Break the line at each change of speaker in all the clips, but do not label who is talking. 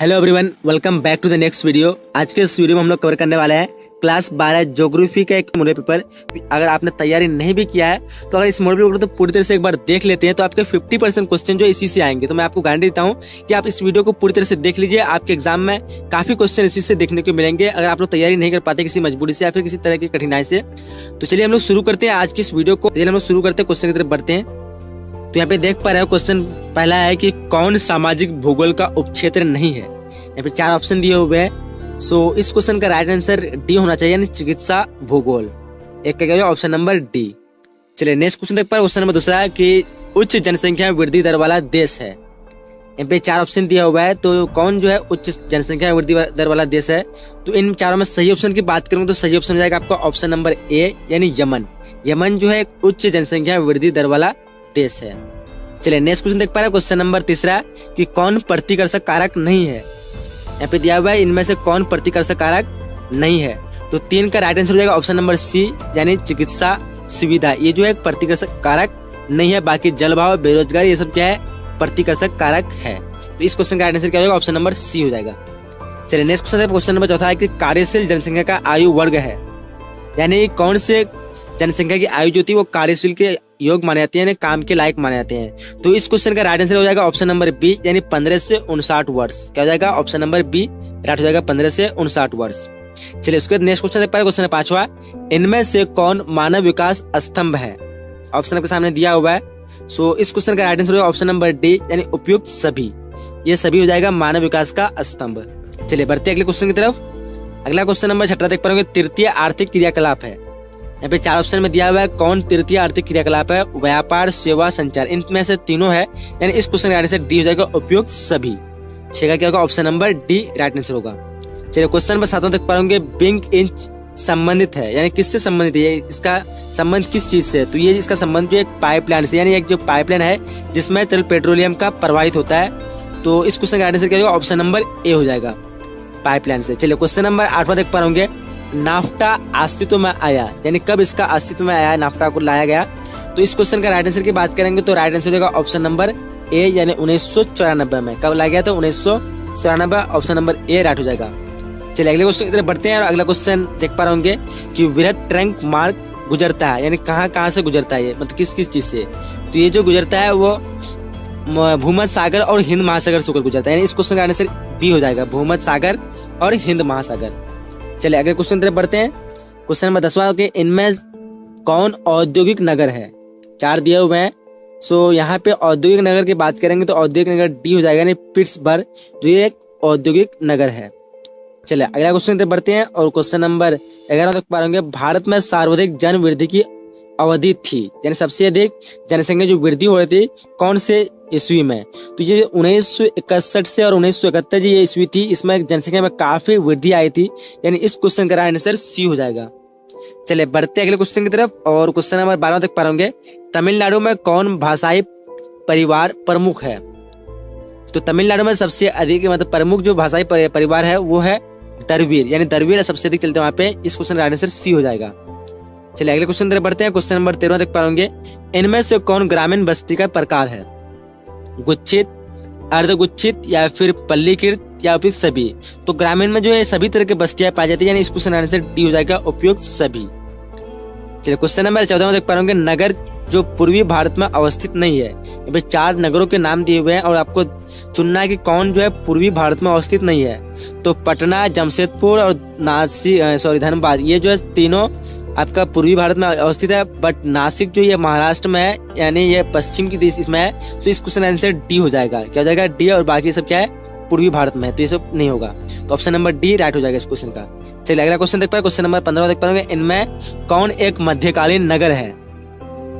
Hello everyone, welcome back to the next video. आज के इस वीडियो में हम लोग कवर करने वाले हैं क्लास 12 ज्योग्राफी का एक मॉडल पेपर। अगर आपने तैयारी नहीं भी किया है तो अगर इस मॉडल पेपर तो पूरी तरह से एक बार देख लेते हैं तो आपके 50% क्वेश्चन जो इसी से आएंगे। तो मैं आपको गारंटी देता हूं कि आप इस वीडियो को पूरी तरह से देख लीजिए, आपके एग्जाम में काफी क्वेश्चन इसी से देखने को मिलेंगे। अगर आप लोग तैयारी नहीं कर पाते किसी मजबूरी से या फिर किसी तरह की कठिनाई से, तो चलिए हम लोग शुरू करते हैं आज की इस वीडियो को। चलिए हम लोग शुरू करते हैं, क्वेश्चन की तरफ बढ़ते हैं। तो यहाँ पे देख पा रहे हो क्वेश्चन पहला है कि कौन सामाजिक भूगोल का उपक्षेत्र नहीं है। यहाँ पे 4 ऑप्शन दिए हुए हैं। सो इस क्वेश्चन का राइट आंसर डी होना चाहिए, यानी चिकित्सा भूगोल। एक का क्या ऑप्शन नंबर डी। चलिए नेक्स्ट क्वेश्चन देख पा रहे, क्वेश्चन नंबर दूसरा है कि उच्च जनसंख्या वृद्धि दर वाला देश है। यहाँ पे 4 ऑप्शन दिया हुआ है, तो कौन जो है उच्च जनसंख्या वृद्धि दर वाला देश है। तो इन चारों में सही ऑप्शन की बात करूँ तो सही ऑप्शन हो जाएगा आपका ऑप्शन नंबर ए, यानी यमन। यमन जो है एक उच्च जनसंख्या वृद्धि दर वाला देश है। चलिए नेक्स्ट क्वेश्चन देख पा रहे हैं, क्वेश्चन नंबर तीसरा कि कौन प्रतिकर्षक कारक नहीं है। यहाँ पे दिया हुआ है इनमें से कौन प्रतिकर्षक कारक नहीं है। तो 3 का राइट आंसर हो जाएगा ऑप्शन नंबर सी, यानी चिकित्सा सुविधा। ये जो है प्रतिकर्षक कारक नहीं है। बाकी जलवायु, बेरोजगारी, ये सब क्या है प्रतिकर्षक कारक है। तो इस क्वेश्चन का राइट आंसर क्या होगा, ऑप्शन नंबर सी हो जाएगा। चलिए नेक्स्ट क्वेश्चन है, क्वेश्चन नंबर चौथा है कि कार्यशील जनसंख्या का आयु वर्ग है, यानी कौन से जनसंख्या की आयु जो थी वो कार्यशील के योग माने जाते हैं, यानी काम के लायक माने जाते हैं। तो इस क्वेश्चन का राइट आंसर हो जाएगा ऑप्शन नंबर बी, यानी 15 से 59 वर्ष। क्या हो जाएगा, ऑप्शन नंबर बी राइट हो जाएगा 15 से 59 वर्ष। चलिए उसके बाद नेक्स्ट क्वेश्चन देख पा रहे, क्वेश्चन 5वां, इनमें से कौन मानव विकास स्तंभ है। ऑप्शन आपके सामने दिया हुआ है। सो इस क्वेश्चन का राइट आंसर होगा ऑप्शन नंबर डी, यानी उपयुक्त सभी। ये सभी हो जाएगा मानव विकास का स्तंभ। चलिए बढ़ते अगले क्वेश्चन की तरफ। अगला क्वेश्चन नंबर 6 देख पा रहे, तृतीय आर्थिक क्रियाकलाप है। यहाँ पे 4 ऑप्शन में दिया हुआ है कौन तृतीय आर्थिक क्रियाकलाप है। व्यापार, सेवा, संचार, इनमें से तीनों है, यानी इस क्वेश्चन का आंसर डी हो जाएगा उपयुक्त सभी। 6 का क्या होगा, option number D right answer होगा। चलिए क्वेश्चन नंबर 7 तक पढ़ेंगे, बिग इंच संबंधित है, यानी किससे संबंधित है, इसका संबंध किस चीज से। तो ये इसका संबंध जो एक पाइपलाइन से, यानी एक जो पाइपलाइन है जिसमें तरल पेट्रोलियम का प्रवाहित होता है। तो इस क्वेश्चन का आंसर क्या होगा, ऑप्शन नंबर ए हो जाएगा, पाइपलाइन से। चलिए क्वेश्चन नंबर 8 देख पाएंगे, नाफ्टा अस्तित्व में आया, यानी कब इसका अस्तित्व में आया, नाफ्टा को लाया गया। तो इस क्वेश्चन का राइट आंसर की बात करेंगे तो राइट आंसर होगा ऑप्शन नंबर ए, यानी 1994 में। कब लाया गया था, 1994, ऑप्शन नंबर ए राइट हो जाएगा। चलिए अगले क्वेश्चन की तरफ बढ़ते हैं और अगला क्वेश्चन देख पा रहे होंगे कि वृहद ट्रंक मार्ग गुजरता है, यानी कहाँ से गुजरता है, ये मतलब किस किस चीज से। तो ये जो गुजरता है वो भूमध्य सागर और हिंद महासागर से गुजरता है, यानी इस क्वेश्चन का आंसर बी हो जाएगा, भूमध्य सागर और हिंद महासागर। चलिए अगले क्वेश्चन तरफ बढ़ते हैं, क्वेश्चन नंबर 10वां के इनमें कौन औद्योगिक नगर है। 4 दिए हुए हैं। सो यहाँ पे औद्योगिक नगर की बात करेंगे तो औद्योगिक नगर डी हो जाएगा, यानी पिट्सबर्ग, जो ये एक औद्योगिक नगर है। चलिए अगला क्वेश्चन तरफ बढ़ते हैं और क्वेश्चन नंबर 11 तक पाएंगे, भारत में सर्वाधिक जन वृद्धि की अवधि थी, यानी सबसे अधिक जनसंख्या जो वृद्धि हो रही थी कौन से ईस्वी में। तो ये 1961 से और 1971 जी ये ईस्वी थी, इसमें जनसंख्या में काफी वृद्धि आई थी, यानी इस क्वेश्चन का राइट आंसर सी हो जाएगा। चलिए बढ़ते अगले क्वेश्चन की तरफ और क्वेश्चन नंबर 12 तक पाएंगे, तमिलनाडु में कौन भाषाई परिवार प्रमुख है। तो तमिलनाडु में सबसे अधिक मतलब प्रमुख जो भाषाई परिवार है वो है द्रविड़, यानी द्रविड़ सबसे अधिक चलते हैं वहां पे। इस क्वेश्चन का आंसर सी हो जाएगा। चलिए अगले क्वेश्चन तरफ बढ़ते हैं, क्वेश्चन नंबर 13 तक पाएंगे, इनमें से कौन ग्रामीण बस्ती का प्रकार है। गुच्छित, अर्धगुच्छित, या फिर पल्लीकृत, या फिर सभी। तो ग्रामीण में जो है सभी तरह की बस्तियां पाई जाती है, यानी इस क्वेश्चन का आंसर डी हो जाएगा, उपयुक्त सभी। चलिए क्वेश्चन नंबर 14 में देख पाएंगे, नगर जो पूर्वी भारत में अवस्थित नहीं है। यहाँ पे 4 नगरों के नाम दिए हुए हैं और आपको चुनना है कि कौन जो है पूर्वी भारत में अवस्थित नहीं है। तो पटना, जमशेदपुर और धनबाद, ये जो है तीनों आपका पूर्वी भारत में अवस्थित है, बट नासिक जो ये महाराष्ट्र में है, यानी ये पश्चिम की दिशा इसमें है। तो इस क्वेश्चन आंसर डी हो जाएगा। क्या हो जाएगा, डी, और बाकी सब क्या है पूर्वी भारत में है, तो ये सब नहीं होगा। तो ऑप्शन नंबर डी राइट हो जाएगा इस क्वेश्चन का। चलिए अगला क्वेश्चन देख पाए, क्वेश्चन नंबर 15 देख पाएंगे, इनमें कौन एक मध्यकालीन नगर है।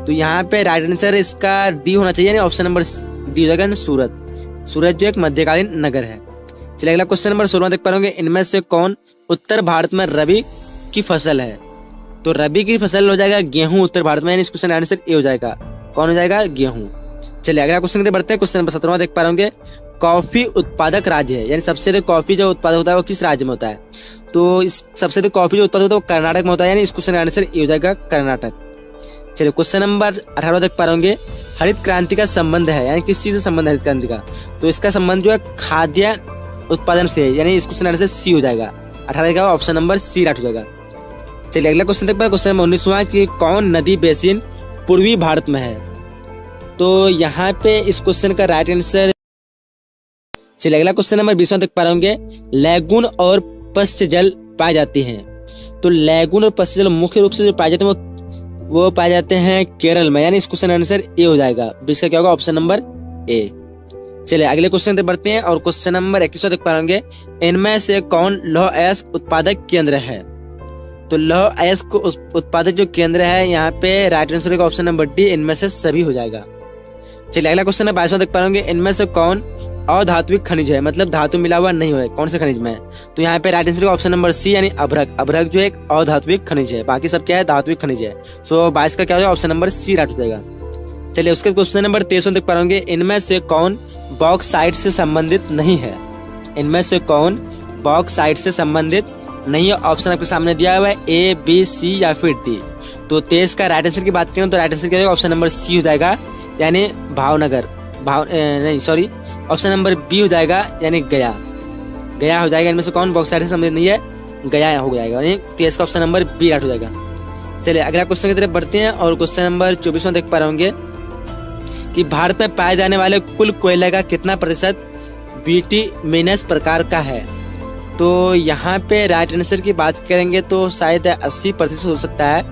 तो यहाँ पे राइट आंसर इसका डी होना चाहिए, ऑप्शन नंबर डी हो जाएगा, सूरत। सूरत जो एक मध्यकालीन नगर है। चलिए अगला क्वेश्चन नंबर 16 देख पाएंगे, इनमें से कौन उत्तर भारत में रबी की फसल है। तो रबी की फसल हो जाएगा गेहूं उत्तर भारत में, यानी इस क्वेश्चन का आंसर ए हो जाएगा, कौन हो जाएगा, गेहूं। चलिए अगला क्वेश्चन की तरफ बढ़ते हैं, क्वेश्चन नंबर 17 देख पा रहे कॉफी उत्पादक राज्य है, यानी सबसे अधिक कॉफी जो उत्पादक होता है वो किस राज्य में होता है। तो इस सबसे अधिक कॉफी जो उत्पादक होता है वो कर्नाटक में होता है, यानी इस क्वेश्चन का आंसर ए हो जाएगा, कर्नाटक। चलिए क्वेश्चन नंबर 18 देख पा रहे हरित क्रांति का संबंध है, यानी किस चीज से संबंध है हरित क्रांति का। तो इसका संबंध जो है खाद्य उत्पादन से, यानी इस क्वेश्चन आंसर सी हो जाएगा। 18 का ऑप्शन नंबर सी राइट हो जाएगा। चलिए अगला क्वेश्चन देखते हैं। क्वेश्चन नंबर 19वां कि कौन नदी बेसिन पूर्वी भारत में है? तो यहाँ पे इस क्वेश्चन का राइट आंसर। चलिए अगला क्वेश्चन नंबर 20वां देख पा रहे होंगे, लैगून और पश्च जल पाए जाते हैं। तो लैगून और पश्च जल मुख्य रूप से जो पाए जाते हैं वो पाए जाते हैं केरल में, यानी इस क्वेश्चन आंसर ए हो जाएगा। 20 का क्या होगा? ऑप्शन नंबर ए। चलिए अगले क्वेश्चन पे बढ़ते हैं और क्वेश्चन नंबर 21 देख पा होंगे, इनमें से कौन लौह अयस्क उत्पादक केंद्र है? तो लौह अयस्क उत्पादक जो केंद्र है यहाँ पे राइट आंसर का ऑप्शन नंबर डी, इनमें से सभी हो जाएगा। चलिए अगला क्वेश्चन है 22वां देख पा होंगे, इनमें से कौन अधात्विक खनिज है, मतलब धातु मिला हुआ नहीं है, कौन से खनिज में है? तो यहाँ पे राइट आंसर का ऑप्शन नंबर सी, यानी अभ्रक। अभ्रक जो एक अधात्विक खनिज है, बाकी सब क्या है? धात्विक खनिज है। सो 22 का क्या हो जाएगा? ऑप्शन नंबर सी राइट हो जाएगा। चलिए उसके क्वेश्चन नंबर 23 देख पा होंगे, इनमें से कौन बॉक्साइट से संबंधित नहीं है? इनमें से कौन बॉक्साइट से संबंधित नहीं है? ऑप्शन आपके सामने दिया हुआ है ए, बी, सी या फिर डी। तो 23 का राइट आंसर की बात करें तो राइट आंसर क्या होगा? ऑप्शन नंबर सी हो जाएगा, यानी भावनगर। ऑप्शन नंबर बी हो जाएगा, यानी गया। गया हो जाएगा। इनमें से कौन बॉक्साइट से संबंधित नहीं है? गया हो जाएगा, यानी 23 का ऑप्शन नंबर बी राइट हो जाएगा। चलिए अगला क्वेश्चन की तरफ बढ़ते हैं और क्वेश्चन नंबर 24वां देख पा रहे होंगे कि भारत में पाए जाने वाले कुल कोयले का कितना प्रतिशत बिटुमिनस प्रकार का है? तो यहाँ पे राइट आंसर की बात करेंगे तो शायद 80% हो सकता है,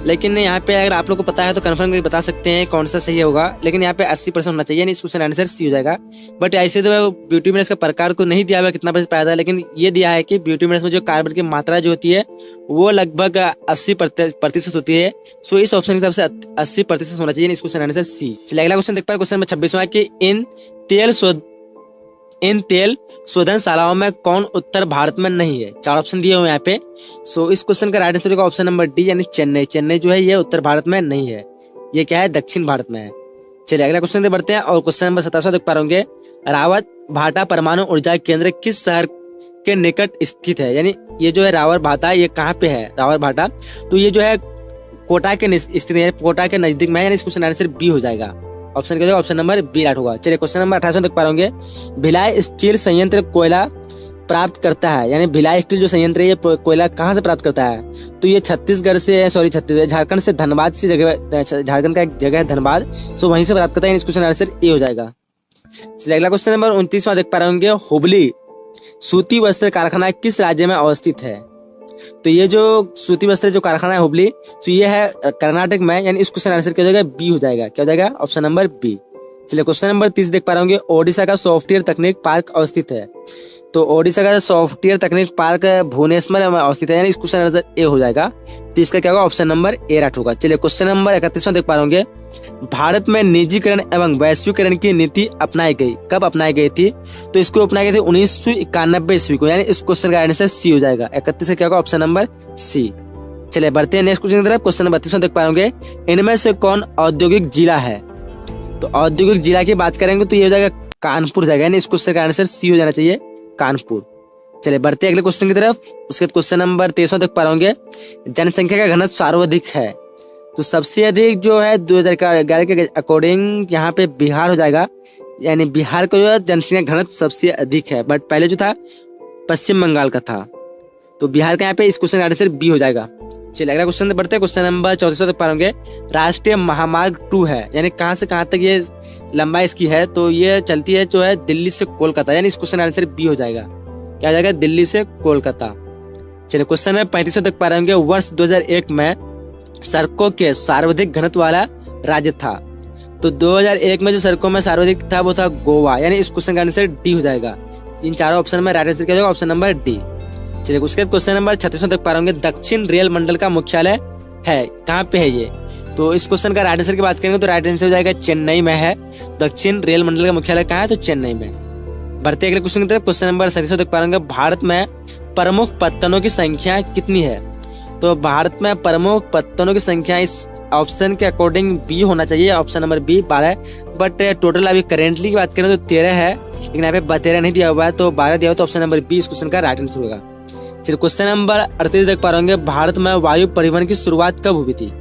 लेकिन यहाँ पे अगर आप लोग को पता है तो कंफर्म करके बता सकते हैं कौन सा सही होगा। लेकिन यहाँ पे 80% होना चाहिए, इस क्वेश्चन आंसर सी हो जाएगा। बट ऐसे तो बिटुमिनस का प्रकार को नहीं दिया हुआ कितना प्रतिशत पाया था, लेकिन ये दिया है कि बिटुमिनस में जो कार्बन की मात्रा जो होती है वो लगभग 80% होती है। सो इस ऑप्शन के हिसाब से 80% होना चाहिए, इस क्वेश्चन आंसर सी। चलिए अगला क्वेश्चन देख पाए। क्वेश्चन नंबर 26वां कि इन तेल शोधनशालाओं में कौन उत्तर भारत में नहीं है? 4 ऑप्शन दिए हुए यहाँ पे। सो इस क्वेश्चन का राइट आंसर होगा ऑप्शन नंबर डी, यानी चेन्नई। चेन्नई जो है ये उत्तर भारत में नहीं है, ये क्या है? दक्षिण भारत में है। चलिए अगला क्वेश्चन बढ़ते हैं और क्वेश्चन नंबर 27 देख पा रहे होंगे, रावत भाटा परमाणु ऊर्जा केंद्र किस शहर के निकट स्थित है? यानी ये जो है रावत भाटा, ये कहाँ पे है रावत भाटा? तो ये जो है कोटा के स्थित है, कोटा के नजदीक में है, यानी इस क्वेश्चन आंसर बी हो जाएगा। ऑप्शन क्या होगा? ऑप्शन नंबर बी राइट होगा। चलिए क्वेश्चन नंबर 28 देख पा रहे होंगे, भिलाई स्टील संयंत्र कोयला प्राप्त करता है, यानी भिलाई स्टील जो संयंत्र है ये कोयला कहाँ से प्राप्त करता है? तो ये छत्तीसगढ़ से, झारखंड से, धनबाद से जगह, झारखंड का एक जगह है धनबाद, सो वहीं से प्राप्त करता है। इस क्वेश्चन आंसर ए हो जाएगा। चलिए अगला क्वेश्चन नंबर 29वां देख पा रहे होंगे, हुबली सूती वस्त्र कारखाना किस राज्य में अवस्थित है? तो ये जो सूती वस्त्र जो कारखाना है हुबली, तो ये है कर्नाटक में, यानी इस क्वेश्चन आंसर क्या हो जाएगा? बी हो जाएगा। क्या हो जाएगा? Option number B. चलिए क्वेश्चन नंबर 30 देख पा रहे होंगे, ओडिशा का सॉफ्टवेयर तकनीक पार्क अवस्थित है। तो ओडिशा का सॉफ्टवेयर तकनीक पार्क भुवनेश्वर में अवस्थित है, यानी इस क्वेश्चन आंसर ए हो जाएगा। तो इसका क्या होगा? ऑप्शन नंबर ए राइट होगा। चलिए क्वेश्चन नंबर 31वां देख पा रहे होंगे, भारत में निजीकरण एवं वैश्वीकरण की नीति अपनाई गई, कब अपनाई गई थी? तो इसको अपनाई गई थी 1991 ईस्वी को, यानी इस क्वेश्चन का आंसर सी हो जाएगा। 31 का क्या होगा? Option number C. चलिए बढ़ते हैं नेक्स्ट क्वेश्चन की तरफ। क्वेश्चन नंबर 32वां देख पा होंगे, इनमें से कौन औद्योगिक जिला है? तो औद्योगिक जिला की बात करेंगे तो ये हो जाएगा कानपुर जाएगा, यानी इस क्वेश्चन का आंसर सी हो जाना चाहिए, कानपुर। चलिए बढ़ते हैं अगले क्वेश्चन की तरफ। उसके क्वेश्चन नंबर 23वां देख पा रहे होंगे, जनसंख्या का घनत्व सर्वाधिक है। तो सबसे अधिक जो है 2011 के अकॉर्डिंग यहाँ पे बिहार हो जाएगा, यानी बिहार का जो है जनसंख्या घनत्व सबसे अधिक है, बट पहले जो था पश्चिम बंगाल का था। तो बिहार का यहाँ पे इस क्वेश्चन का आंसर बी हो जाएगा। चलिए अगला क्वेश्चन बढ़ते हैं। क्वेश्चन नंबर 34 तक पाएंगे, राष्ट्रीय महामार्ग 2 है, यानी कहाँ से कहाँ तक ये लंबाई इसकी है? तो ये चलती है जो है दिल्ली से कोलकाता, यानी इस क्वेश्चन आंसर बी हो जाएगा। क्या हो जाएगा? दिल्ली से कोलकाता। चलिए क्वेश्चन नंबर 35 तक पा रहे होंगे, वर्ष 2001 में सड़कों के सर्वाधिक घनत्व वाला राज्य था। तो 2001 में जो सड़कों में सर्वाधिक था वो था गोवा, यानी इस क्वेश्चन का आंसर डी हो जाएगा। इन चारों ऑप्शन में राइट आंसर क्या होगा? Option number D. चलिए उसके बाद क्वेश्चन नंबर 36 तक पा रहे होंगे, दक्षिण रेल मंडल का मुख्यालय है, कहाँ पे है ये? तो इस क्वेश्चन का राइट आंसर की बात करेंगे तो राइट आंसर हो जाएगा चेन्नई में है। दक्षिण रेल मंडल का मुख्यालय कहाँ है? तो चेन्नई में। बढ़ते अगले क्वेश्चन की तरफ। क्वेश्चन नंबर 37 तक पा रहे होंगे, भारत में प्रमुख पत्तनों की संख्या कितनी है? तो भारत में प्रमुख पत्तनों की संख्या इस ऑप्शन के अकॉर्डिंग बी होना चाहिए, option number B 12, but total अभी करेंटली की बात करें तो 13 है, लेकिन यहाँ पे 13 नहीं दिया हुआ है, तो 12 दिया हुआ, तो ऑप्शन नंबर बी इस क्वेश्चन का राइट आंसर होगा। चलिए क्वेश्चन नंबर 38 देख पा रहे होंगे, भारत में वायु परिवहन की शुरुआत कब हुई थी?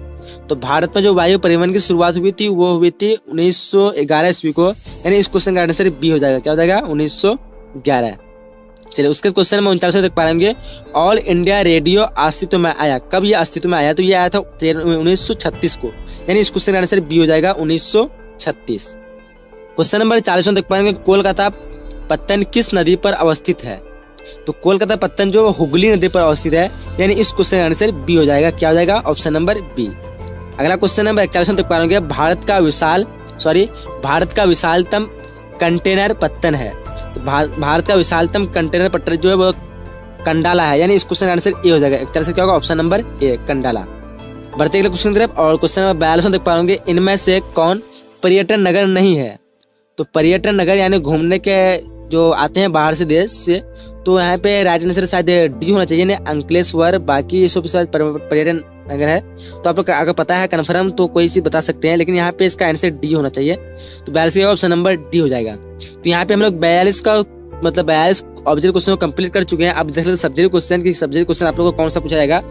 तो भारत में जो वायु परिवहन की शुरुआत हुई थी वो हुई थी 1911 ईस्वी को, यानी इस क्वेश्चन का आंसर बी हो जाएगा। क्या हो जाएगा? 1911। चलिए उसके क्वेश्चन नंबर 39 देख पाएंगे। ऑल इंडिया रेडियो अस्तित्व में आया, कब ये अस्तित्व में आया? तो ये आया था 1936 को, यानी इस क्वेश्चन का आंसर बी हो जाएगा 1936। क्वेश्चन नंबर 40 देख पाएंगे। कोलकाता पत्तन किस नदी पर अवस्थित है? तो कोलकाता पत्तन जो हुगली नदी पर अवस्थित है, यानी इस क्वेश्चन का आंसर बी हो जाएगा। क्या हो जाएगा? Option number B. अगला क्वेश्चन नंबर 41 देख पाएंगे। भारत का विशालतम कंटेनर पत्तन है, तो भारत का विशालतम कंटेनर पत्थर जो है वो कंडाला है, यानी इस क्वेश्चन का आंसर ए हो जाएगा। 41 क्या होगा? Option number A, Kandla. बढ़ते अगले क्वेश्चन की तरफ, और क्वेश्चन नंबर 42 देख पाएंगे। इनमें से कौन पर्यटन नगर नहीं है? तो पर्यटन नगर यानी घूमने के जो आते हैं बाहर से देश से, तो यहाँ पे राइट आंसर शायद डी होना चाहिए ना, अंकलेश्वर, बाकी ये सब शायद पर्यटन नगर है। तो आप लोग अगर पता है कंफर्म तो कोई चीज बता सकते हैं, लेकिन यहाँ पे इसका आंसर डी होना चाहिए। तो 42 का ऑप्शन नंबर डी हो जाएगा। तो यहाँ पे हम लोग 42 ऑब्जेक्टिव क्वेश्चन को कंप्लीट कर चुके हैं। अब देख लेते सब्जेक्ट क्वेश्चन की, सब्जेक्ट क्वेश्चन आप लोगों को कौन सा पूछा जाएगा।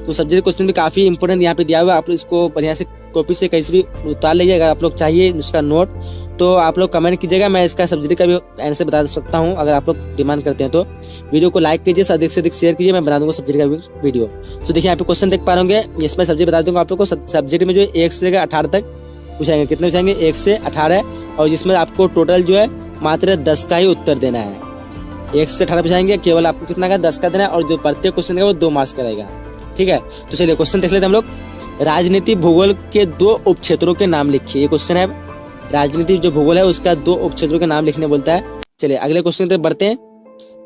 तो सब्जेक्ट क्वेश्चन भी काफी इंपॉर्टेंट यहाँ पे दिया हुआ है, आप इसको बढ़िया से कॉपी से कहीं से भी उतार लीजिए। अगर आप लोग चाहिए उसका नोट तो आप लोग कमेंट कीजिएगा, मैं इसका सब्जेक्ट का भी आंसर बता सकता हूँ अगर आप लोग डिमांड करते हैं। तो वीडियो को लाइक कीजिए, अधिक से अधिक शेयर कीजिए, मैं बना दूंगा सब्जेक्ट का भी वीडियो। तो देखिए यहाँ पे क्वेश्चन देख पा रहे होंगे, इसमें सब्जेक्ट बता दूंगा आप लोग को। सब्जेक्ट में जो 1 से लेकर 18 तक पूछाएंगे। कितने पूछाएंगे? 1 से 18, और जिसमें आपको टोटल जो है मात्र 10 का ही उत्तर देना है। 1 से 18 पूछाएंगे, केवल आपको कितना का 10 का देना है, और जो प्रत्येक क्वेश्चन है वो 2 मार्क्स का रहेगा। ठीक है, तो चलिए क्वेश्चन देख लेते हैं हम लोग। राजनीति भूगोल के 2 उपक्षेत्रों के नाम लिखिए। ये क्वेश्चन है, राजनीति जो भूगोल है उसका 2 उपक्षेत्रों के नाम लिखने बोलता है। चलिए अगले क्वेश्चन की तरफ बढ़ते हैं।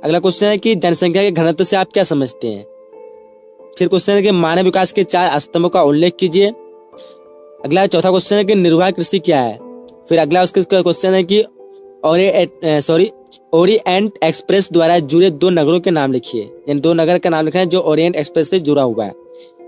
अगला क्वेश्चन है कि जनसंख्या के घनत्व से आप क्या समझते हैं? फिर क्वेश्चन है कि मानव विकास के 4 स्तंभों का उल्लेख कीजिए। अगला चौथा क्वेश्चन है कि निर्वाह कृषि क्या है? फिर अगला उसके क्वेश्चन है कि ओरिएंट एक्सप्रेस द्वारा जुड़े 2 नगरों के नाम लिखिए, यानी 2 नगर का नाम लिखना है जो ओरिएंट एक्सप्रेस से जुड़ा हुआ है।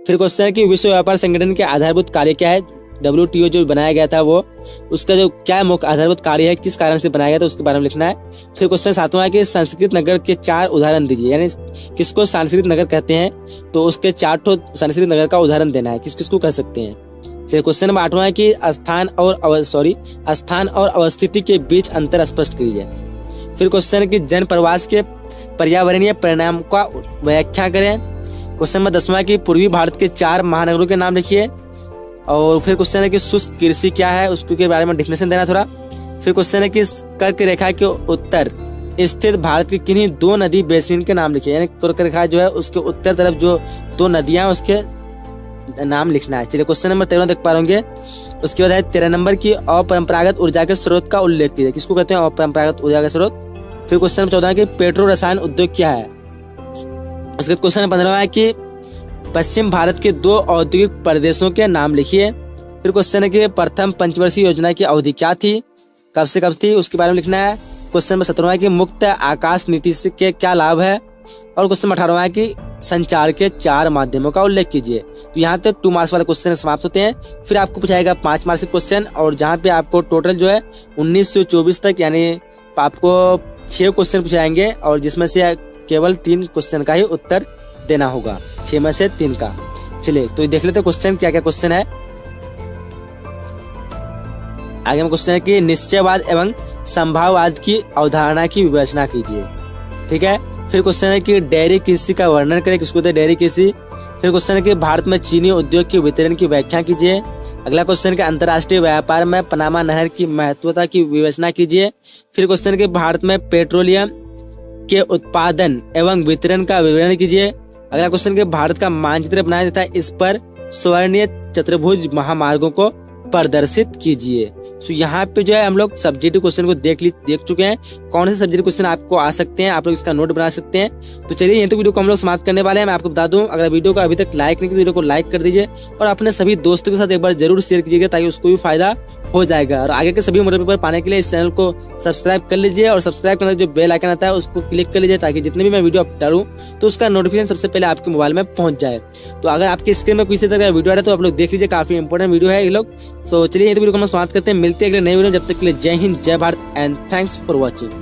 फिर क्वेश्चन है कि विश्व व्यापार संगठन के आधारभूत कार्य क्या है? WTO जो बनाया गया था वो, उसका जो क्या मुख्य आधारभूत कार्य है, किस कारण से बनाया गया था, उसके बारे में लिखना है। फिर क्वेश्चन 7वां है कि संस्कृत नगर के 4 उदाहरण दीजिए, यानी किसको संस्कृत नगर कहते हैं, तो उसके 4 संस्कृत नगर का उदाहरण देना है, किस किसको कह सकते हैं। चलिए क्वेश्चन नंबर 8वां है कि स्थान और अवस्थिति के बीच अंतर स्पष्ट कीजिए। फिर क्वेश्चन है कि जन प्रवास के पर्यावरणीय परिणाम का व्याख्या करें। क्वेश्चन नंबर 10वां है कि पूर्वी भारत के 4 महानगरों के नाम लिखिए। और फिर क्वेश्चन है कि शुष्क कृषि क्या है, उसके बारे में डिफिनेशन देना थोड़ा। फिर क्वेश्चन है कि कर्क रेखा के उत्तर स्थित भारत की किन्हीं 2 नदी बेसिन के नाम लिखिए, यानी कर्क रेखा जो है उसके उत्तर तरफ जो 2 नदियां उसके नाम लिखना है। चलिए क्वेश्चन नंबर 13 देख पा होंगे। उसके बाद है 13 नंबर की अपरंपरागत ऊर्जा के स्रोत का उल्लेख कीजिए, किसको कहते हैं अपरंपरागत ऊर्जा का स्रोत। फिर क्वेश्चन नंबर 14 है कि पेट्रो रसायन उद्योग क्या है। उसके बाद क्वेश्चन नंबर 15 है कि पश्चिम भारत के 2 औद्योगिक प्रदेशों के नाम लिखिए। फिर क्वेश्चन है कि प्रथम पंचवर्षीय योजना की अवधि क्या थी, कब से कब थी, उसके बारे में लिखना है। क्वेश्चन नंबर 17 है कि मुक्त आकाश नीति से के क्या लाभ है। और क्वेश्चन नंबर 18 है कि संचार के 4 माध्यमों का उल्लेख कीजिए। तो यहाँ तक 2 मार्क्स वाले क्वेश्चन समाप्त होते हैं। फिर आपको पूछाएगा 5 मार्क्स के क्वेश्चन, और जहाँ पे आपको टोटल जो है 19 से 24 तक, यानी आपको 6 क्वेश्चन पूछाएंगे, और जिसमें से केवल 3 क्वेश्चन का ही उत्तर देना होगा, 6 में से 3 का। चलिए तो देख लेते हैं क्वेश्चन क्या क्या क्वेश्चन है। आगे में क्वेश्चन है कि निश्चयवाद एवं संभाववाद की अवधारणा की विवेचना कीजिए। ठीक है। फिर क्वेश्चन है कि डेयरी कृषि का वर्णन करें, किसको कहते हैं डेयरी कृषि। फिर क्वेश्चन है कि भारत में चीनी उद्योग के वितरण की व्याख्या कीजिए। अगला क्वेश्चन है कि अंतर्राष्ट्रीय व्यापार में पनामा नहर की महत्वता की विवेचना कीजिए। फिर क्वेश्चन है कि भारत में पेट्रोलियम के उत्पादन एवं वितरण का विवरण कीजिए। अगला क्वेश्चन कि भारत का मानचित्र बनाया तथा इस पर स्वर्णीय चतुर्भुज महामार्गों को प्रदर्शित कीजिए। तो यहाँ पे जो है हम लोग सब्जेक्टिव क्वेश्चन को देख चुके हैं, कौन से सब्जेक्ट क्वेश्चन आपको आ सकते हैं, आप लोग इसका नोट बना सकते हैं। तो चलिए यहीं तक वीडियो को हम लोग समाप्त करने वाले हैं। मैं आपको बता दूं, अगर वीडियो को अभी तक लाइक नहीं किया, वीडियो को लाइक कर दीजिए और अपने सभी दोस्तों के साथ एक बार जरूर शेयर कीजिएगा, ताकि उसको भी फायदा हो जाएगा। और आगे के सभी मॉडल पेपर पाने के लिए इस चैनल को सब्सक्राइब कर लीजिए, और सब्सक्राइब करने जो बेल आइकन आता है उसको क्लिक कर लीजिए, ताकि जितने भी मैं वीडियो डालूं तो उसका नोटिफिकेशन सबसे पहले आपके मोबाइल में पहुंच जाए। तो अगर आपकी स्क्रीन में किसी तरह का वीडियो आ रहा है तो आप लोग देख लीजिए, काफी इंपॉर्टेंट वीडियो है ये लोग। तो चलिए वीडियो को हम समाप्त करते हैं, मिलते हैं अगले नए वीडियो। जब तक के लिए जय हिंद, जय Bharat and thanks for watching.